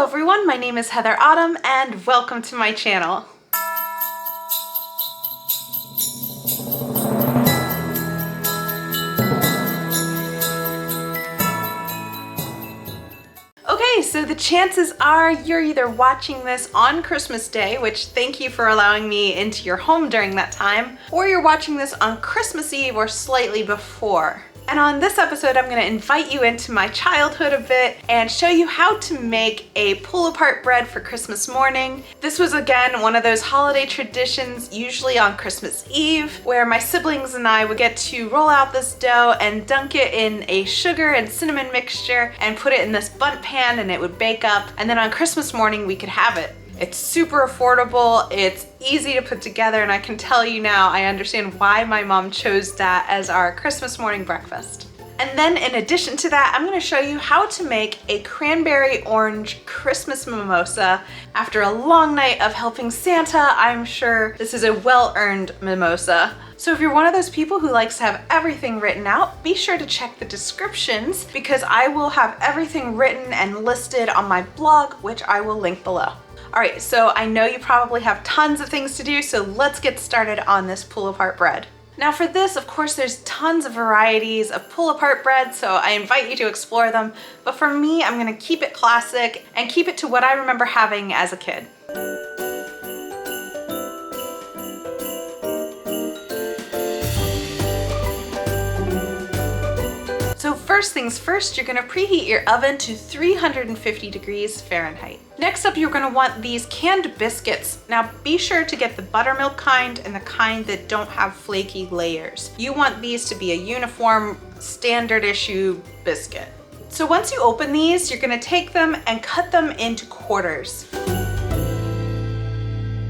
Hello everyone, my name is Heather Autumn and welcome to my channel. Okay, so the chances are you're either watching this on Christmas Day, which thank you for allowing me into your home during that time, or you're watching this on Christmas Eve or slightly before. And on this episode, I'm going to invite you into my childhood a bit and show you how to make a pull-apart bread for Christmas morning. This was again one of those holiday traditions, usually on Christmas Eve, where my siblings and I would get to roll out this dough and dunk it in a sugar and cinnamon mixture and put it in this bundt pan and it would bake up. And then on Christmas morning, we could have it. It's super affordable, it's easy to put together, and I can tell you now, I understand why my mom chose that as our Christmas morning breakfast. And then in addition to that, I'm gonna show you how to make a cranberry orange Christmas mimosa. After a long night of helping Santa, I'm sure this is a well-earned mimosa. So if you're one of those people who likes to have everything written out, be sure to check the descriptions because I will have everything written and listed on my blog, which I will link below. All right, so I know you probably have tons of things to do, so let's get started on this pull-apart bread. Now for this, of course, there's tons of varieties of pull-apart bread, so I invite you to explore them. But for me, I'm gonna keep it classic and keep it to what I remember having as a kid. So first things first, you're gonna preheat your oven to 350 degrees Fahrenheit. Next up, you're gonna want these canned biscuits. Now be sure to get the buttermilk kind and the kind that don't have flaky layers. You want these to be a uniform, standard issue biscuit. So once you open these, you're gonna take them and cut them into quarters.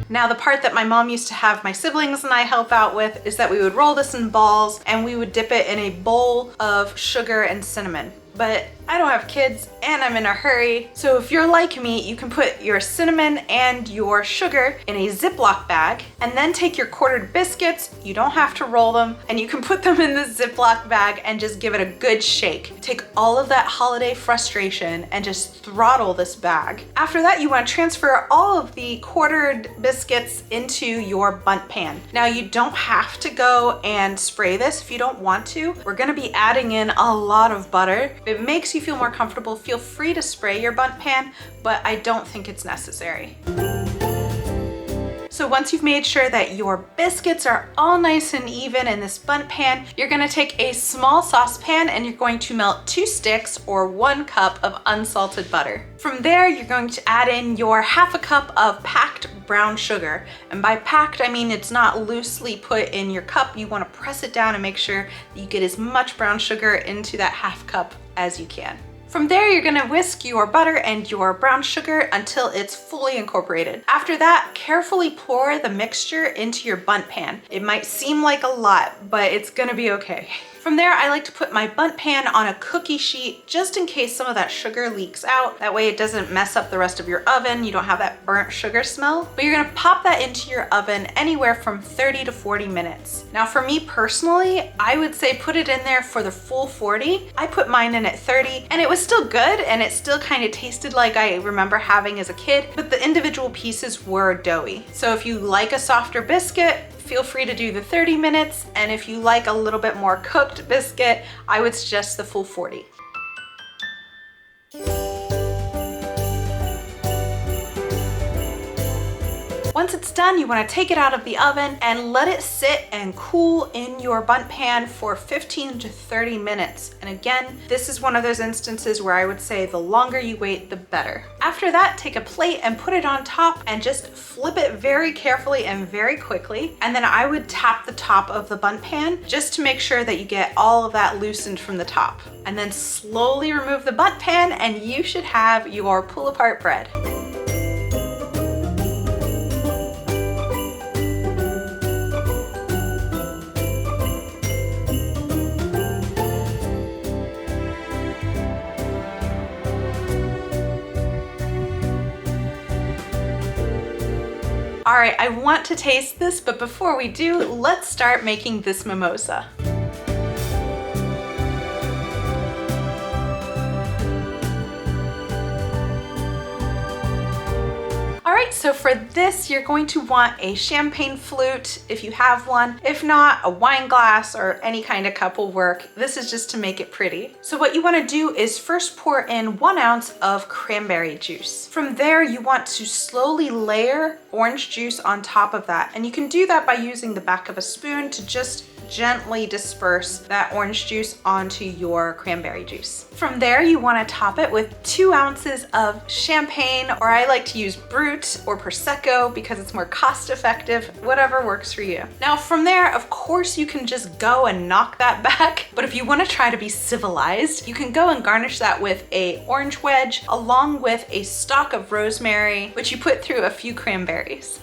Now the part that my mom used to have my siblings and I help out with is that we would roll this in balls and we would dip it in a bowl of sugar and cinnamon. But I don't have kids and I'm in a hurry. So if you're like me, you can put your cinnamon and your sugar in a Ziploc bag and then take your quartered biscuits. You don't have to roll them and you can put them in the Ziploc bag and just give it a good shake. Take all of that holiday frustration and just throttle this bag. After that, you want to transfer all of the quartered biscuits into your bundt pan. Now you don't have to go and spray this if you don't want to. We're going to be adding in a lot of butter. If it makes you feel more comfortable, feel free to spray your bundt pan, but I don't think it's necessary. So once you've made sure that your biscuits are all nice and even in this bundt pan, you're gonna take a small saucepan and you're going to melt 2 sticks or 1 cup of unsalted butter. From there, you're going to add in your ½ cup of packed brown sugar. And by packed, I mean it's not loosely put in your cup. You wanna press it down and make sure that you get as much brown sugar into that ½ cup as you can. From there, you're gonna whisk your butter and your brown sugar until it's fully incorporated. After that, carefully pour the mixture into your bundt pan. It might seem like a lot, but it's gonna be okay. From there, I like to put my bundt pan on a cookie sheet just in case some of that sugar leaks out. That way it doesn't mess up the rest of your oven. You don't have that burnt sugar smell. But you're gonna pop that into your oven anywhere from 30 to 40 minutes. Now for me personally, I would say put it in there for the full 40. I put mine in at 30 and it was still good and it still kind of tasted like I remember having as a kid, but the individual pieces were doughy. So if you like a softer biscuit, feel free to do the 30 minutes, and if you like a little bit more cooked biscuit, I would suggest the full 40. Once it's done, you want to take it out of the oven and let it sit and cool in your bundt pan for 15 to 30 minutes. And again, this is one of those instances where I would say the longer you wait, the better. After that, take a plate and put it on top and just flip it very carefully and very quickly. And then I would tap the top of the bundt pan just to make sure that you get all of that loosened from the top. And then slowly remove the bundt pan and you should have your pull-apart bread. All right, I want to taste this, but before we do, let's start making this mimosa. right, so for this, you're going to want a champagne flute if you have one. If not, a wine glass or any kind of cup will work. This is just to make it pretty. So what you want to do is first pour in 1 ounce of cranberry juice. From there, you want to slowly layer orange juice on top of that. And you can do that by using the back of a spoon to just gently disperse that orange juice onto your cranberry juice. From there, you want to top it with 2 ounces of champagne, or I like to use Brut or Prosecco because it's more cost effective, whatever works for you. Now from there, of course, you can just go and knock that back, but if you want to try to be civilized, you can go and garnish that with a orange wedge along with a stalk of rosemary, which you put through a few cranberries.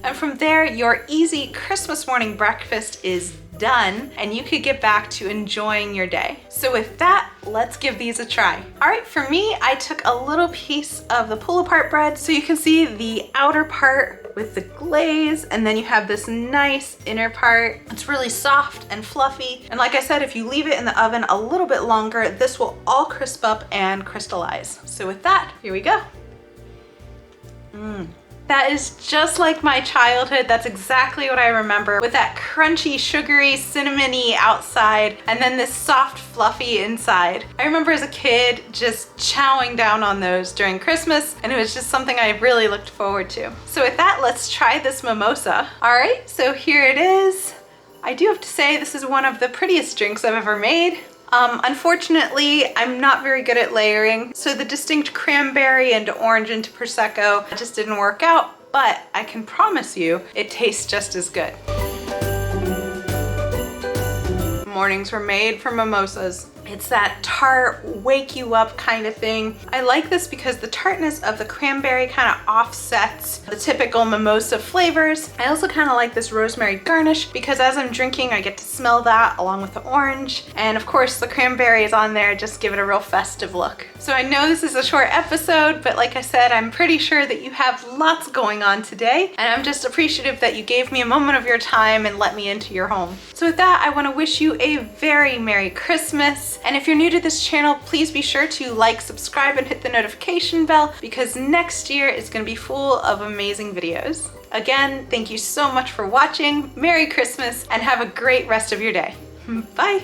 And from there, your easy Christmas morning breakfast is done, and you could get back to enjoying your day. So with that, let's give these a try. All right, for me, I took a little piece of the pull-apart bread, so you can see the outer part with the glaze, and then you have this nice inner part. It's really soft and fluffy, and like I said, if you leave it in the oven a little bit longer, this will all crisp up and crystallize. So with that, here we go. That is just like my childhood. That's exactly what I remember, with that crunchy, sugary, cinnamony outside and then this soft, fluffy inside. I remember as a kid just chowing down on those during Christmas, and it was just something I really looked forward to. So with that, let's try this mimosa. All right, so here it is. I do have to say this is one of the prettiest drinks I've ever made. Unfortunately, I'm not very good at layering, so the distinct cranberry and orange into Prosecco just didn't work out, but I can promise you it tastes just as good. Mornings were made for mimosas. It's that tart, wake you up kind of thing. I like this because the tartness of the cranberry kind of offsets the typical mimosa flavors. I also kind of like this rosemary garnish because as I'm drinking, I get to smell that along with the orange. And of course, the cranberry is on there, just give it a real festive look. So I know this is a short episode, but like I said, I'm pretty sure that you have lots going on today. And I'm just appreciative that you gave me a moment of your time and let me into your home. So with that, I want to wish you a very Merry Christmas. And if you're new to this channel, please be sure to like, subscribe, and hit the notification bell because next year is going to be full of amazing videos. Again, thank you so much for watching. Merry Christmas and have a great rest of your day. Bye.